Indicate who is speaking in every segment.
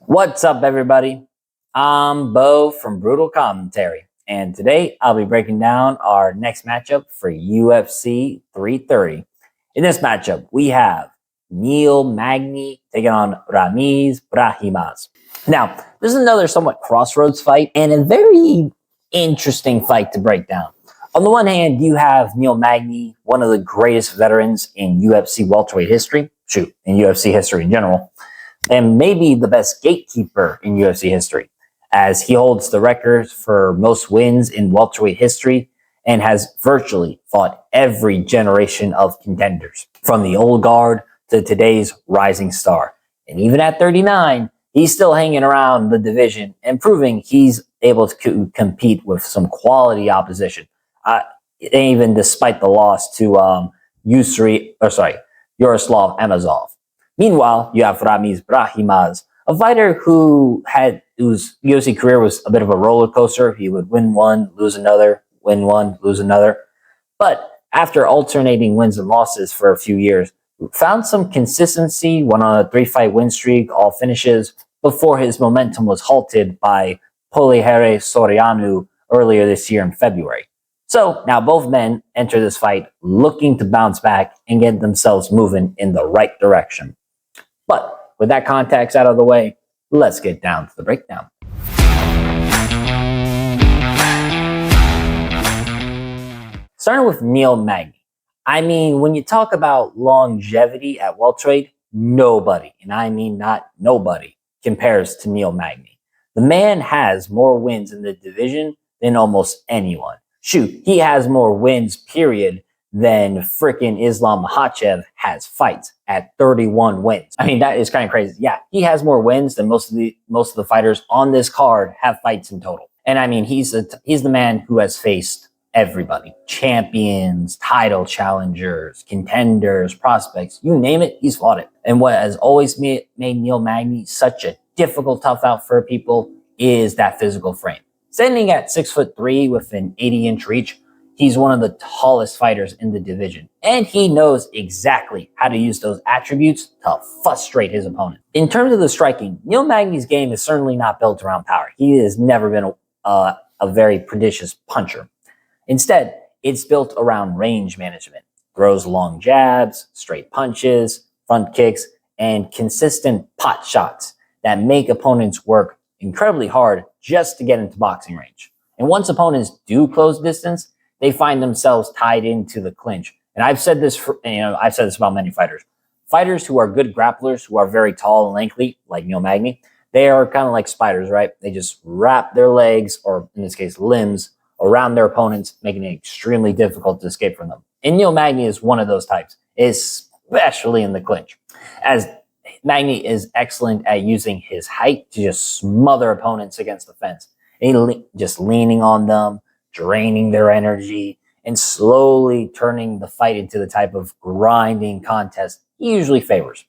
Speaker 1: What's up, everybody? I'm Bo from Brutal Commentary, and today I'll be breaking down our next matchup for UFC 330. In this matchup, we have Neil Magny taking on Ramiz Brahimaj. Now, this is another somewhat crossroads fight and a very interesting fight to break down. On the one hand, you have Neil Magny, one of the greatest veterans in UFC welterweight history, in UFC history in general, and maybe the best gatekeeper in UFC history, as he holds the record for most wins in welterweight history and has virtually fought every generation of contenders, from the old guard to today's rising star. And even at 39, he's still hanging around the division and proving he's able to compete with some quality opposition, even despite the loss to Yaroslav Amosov. Meanwhile, you have Ramiz Brahimaj, a fighter whose UFC career was a bit of a roller coaster. He would win one, lose another, win one, lose another. But after alternating wins and losses for a few years, found some consistency, went on a 3-fight win streak, all finishes, before his momentum was halted by Polihere Soriano earlier this year in February. So now both men enter this fight looking to bounce back and get themselves moving in the right direction. But with that context out of the way, let's get down to the breakdown. Starting with Neil Magny. I mean, when you talk about longevity at welterweight, nobody, and I mean not nobody, compares to Neil Magny. The man has more wins in the division than almost anyone. He has more wins, period, than frickin' Islam Makhachev has fights at 31 wins. I mean, that is kind of crazy. Yeah, he has more wins than most of the fighters on this card have fights in total. And I mean, he's the man who has faced everybody. Champions, title challengers, contenders, prospects, you name it, he's fought it. And what has always made Neil Magny such a difficult tough out for people is that physical frame. Standing at 6'3" with an 80-inch reach, he's one of the tallest fighters in the division, and he knows exactly how to use those attributes to frustrate his opponent. In terms of the striking, Neil Magny's game is certainly not built around power. He has never been a very prodigious puncher. Instead, it's built around range management. Throws long jabs, straight punches, front kicks, and consistent pot shots that make opponents work incredibly hard just to get into boxing range. And once opponents do close distance, they find themselves tied into the clinch. And I've said this about many fighters. Fighters who are good grapplers, who are very tall and lengthy, like Neil Magny, they are kind of like spiders, right? They just wrap their legs, or in this case, limbs, around their opponents, making it extremely difficult to escape from them. And Neil Magny is one of those types, especially in the clinch, as Magny is excellent at using his height to just smother opponents against the fence. And just leaning on them, draining their energy, and slowly turning the fight into the type of grinding contest he usually favors.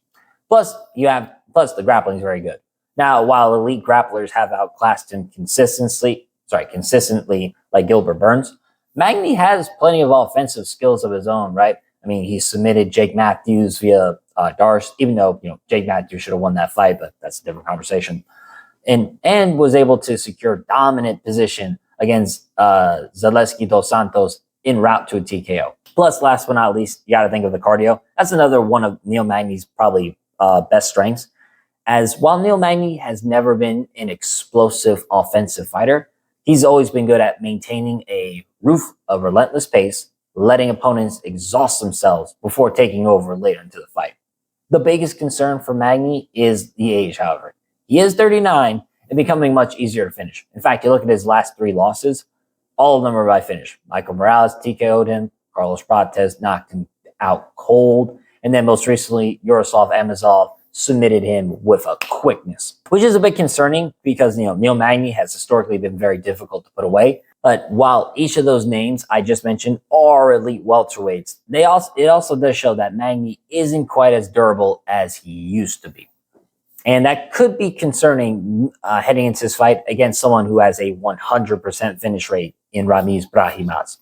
Speaker 1: Plus, the grappling is very good. Now, while elite grapplers have outclassed him consistently like Gilbert Burns, Magny has plenty of offensive skills of his own, right? I mean, he submitted Jake Matthews via Darce, even though Jake Matthews should have won that fight, but that's a different conversation. And was able to secure dominant position against Zaleski dos Santos en route to a TKO. Plus, last but not least, you got to think of the cardio. That's another one of Neil Magny's probably best strengths. As while Neil Magny has never been an explosive offensive fighter, he's always been good at maintaining a relentless pace, letting opponents exhaust themselves before taking over later into the fight. The biggest concern for Magny is the age, however. He is 39 and becoming much easier to finish. In fact, you look at his last 3 losses, all of them are by finish. Michael Morales TKO'd him, Carlos Prates knocked him out cold, and then most recently, Yaroslav Amosov submitted him with a quickness, which is a bit concerning because Neil Magny has historically been very difficult to put away. But while each of those names I just mentioned are elite welterweights, it also does show that Magny isn't quite as durable as he used to be. And that could be concerning heading into this fight against someone who has a 100% finish rate in Ramiz Brahimaj.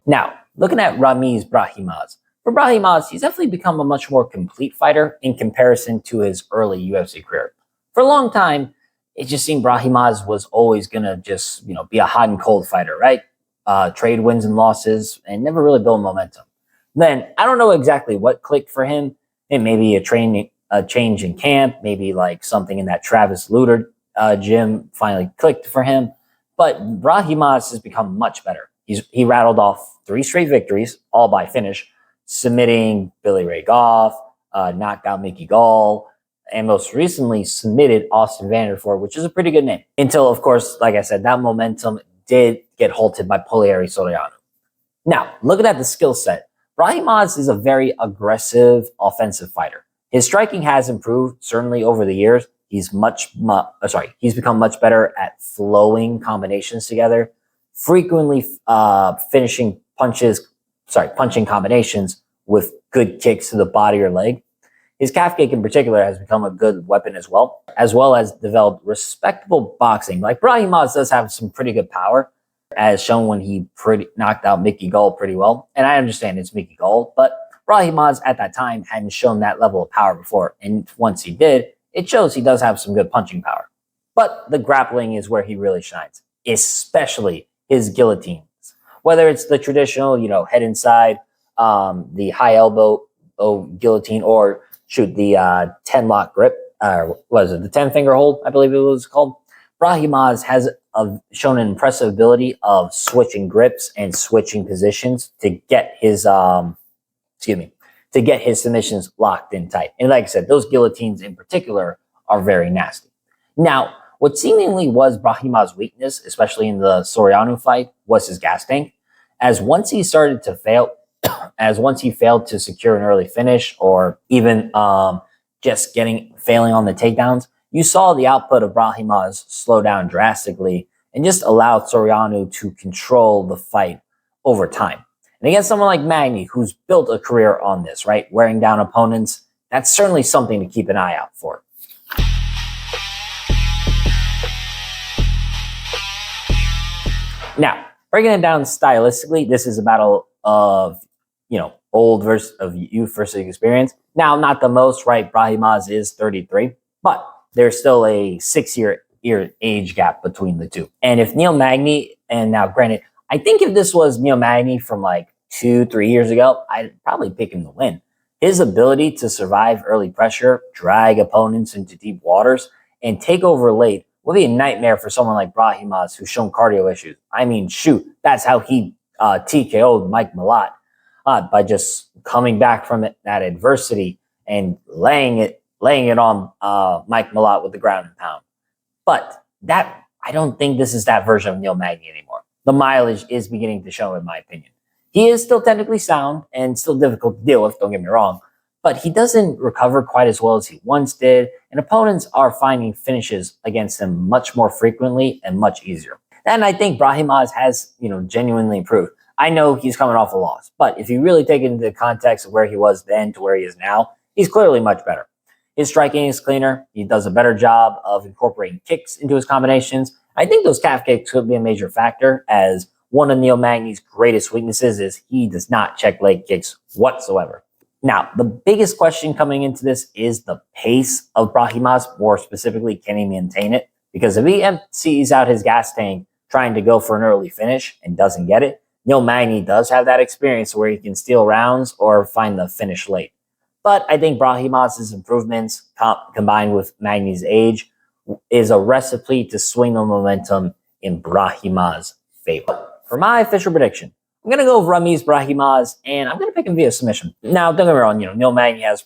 Speaker 1: Now, looking at Ramiz Brahimaj, For Brahimaj, he's definitely become a much more complete fighter in comparison to his early UFC career. For a long time, it just seemed Brahimaj was always gonna just, be a hot and cold fighter, right? Trade wins and losses and never really build momentum. Then I don't know exactly what clicked for him. It may be a change in camp, maybe like something in that Travis Lutter gym finally clicked for him. But Brahimaj has become much better. He rattled off 3 straight victories, all by finish, submitting Billy Ray Goff, knocked out Mickey Gall, and most recently submitted Austin Vanderford, which is a pretty good name. Until, of course, like I said, that momentum did get halted by Polieri Soriano. Now, looking at the skill set, Brahimaj is a very aggressive offensive fighter. His striking has improved, certainly over the years. He's become much better at flowing combinations together, frequently punching combinations with good kicks to the body or leg. His calf kick in particular has become a good weapon as well as developed respectable boxing. Like Brahimaj does have some pretty good power, as shown when he knocked out Mickey Gall pretty well. And I understand it's Mickey Gall, but Brahimaj at that time hadn't shown that level of power before. And once he did, it shows he does have some good punching power. But the grappling is where he really shines, especially his guillotines. Whether it's the traditional, head inside, the high elbow guillotine, or the 10-lock grip, the 10-finger hold, I believe it was called. Brahimaj has shown an impressive ability of switching grips and switching positions to get his submissions locked in tight. And like I said, those guillotines in particular are very nasty. Now, what seemingly was Brahimaj's weakness, especially in the Soriano fight, was his gas tank. Once he failed to secure an early finish, or even failing on the takedowns, you saw the output of Brahimaj slow down drastically and just allowed Soriano to control the fight over time. And against someone like Magny, who's built a career on this, right, wearing down opponents, that's certainly something to keep an eye out for. Now, breaking it down stylistically, this is a battle of, old versus of youth versus experience. Now, not the most, right? Brahimaj is 33, but there's still a 6-year age gap between the two. And if Neil Magny, and now granted, I think if this was Neil Magny from like 2-3 years ago, I'd probably pick him to win. His ability to survive early pressure, drag opponents into deep waters, and take over late would be a nightmare for someone like Brahimaj, who's shown cardio issues. I mean, shoot, that's how he TKO'd Mike Malott, by just coming back from that adversity and laying it on Mike Malott with the ground and pound. But I don't think this is that version of Neil Magny anymore. The mileage is beginning to show, in my opinion. He is still technically sound and still difficult to deal with, don't get me wrong, but he doesn't recover quite as well as he once did, and opponents are finding finishes against him much more frequently and much easier. And I think Brahimaj has, genuinely improved. I know he's coming off a loss, but if you really take it into the context of where he was then to where he is now, he's clearly much better. His striking is cleaner. He does a better job of incorporating kicks into his combinations. I think those calf kicks could be a major factor, as one of Neil Magny's greatest weaknesses is he does not check leg kicks whatsoever. Now, the biggest question coming into this is the pace of Brahimaj. More specifically, can he maintain it? Because if he empties out his gas tank trying to go for an early finish and doesn't get it, Neil Magny does have that experience where he can steal rounds or find the finish late. But I think Brahimaj's improvements, combined with Magny's age, is a recipe to swing the momentum in Brahimaj's favor. For my official prediction, I'm going to go with Ramiz Brahimaj, and I'm going to pick him via submission. Now, don't get me wrong, Neil Magny has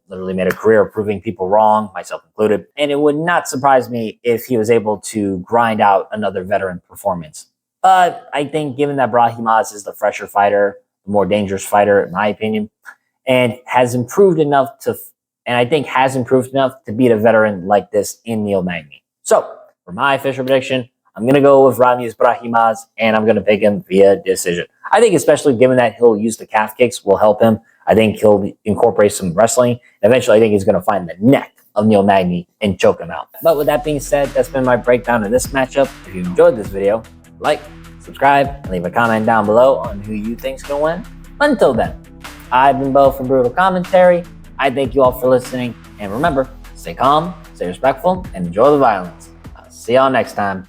Speaker 1: literally made a career of proving people wrong, myself included, and it would not surprise me if he was able to grind out another veteran performance. But I think given that Brahimaj is the fresher fighter, the more dangerous fighter, in my opinion, and has improved enough to beat a veteran like this in Neil Magny. So, for my official prediction, I'm going to go with Ramiz Brahimaj, and I'm going to pick him via decision. I think especially given that he'll use the calf kicks will help him. I think he'll incorporate some wrestling. Eventually, I think he's going to find the neck of Neil Magny and choke him out. But with that being said, that's been my breakdown of this matchup. If you enjoyed this video, like, subscribe, and leave a comment down below on who you think's going to win. Until then, I've been Bo from Brutal Commentary. I thank you all for listening. And remember, stay calm, stay respectful, and enjoy the violence. I'll see y'all next time.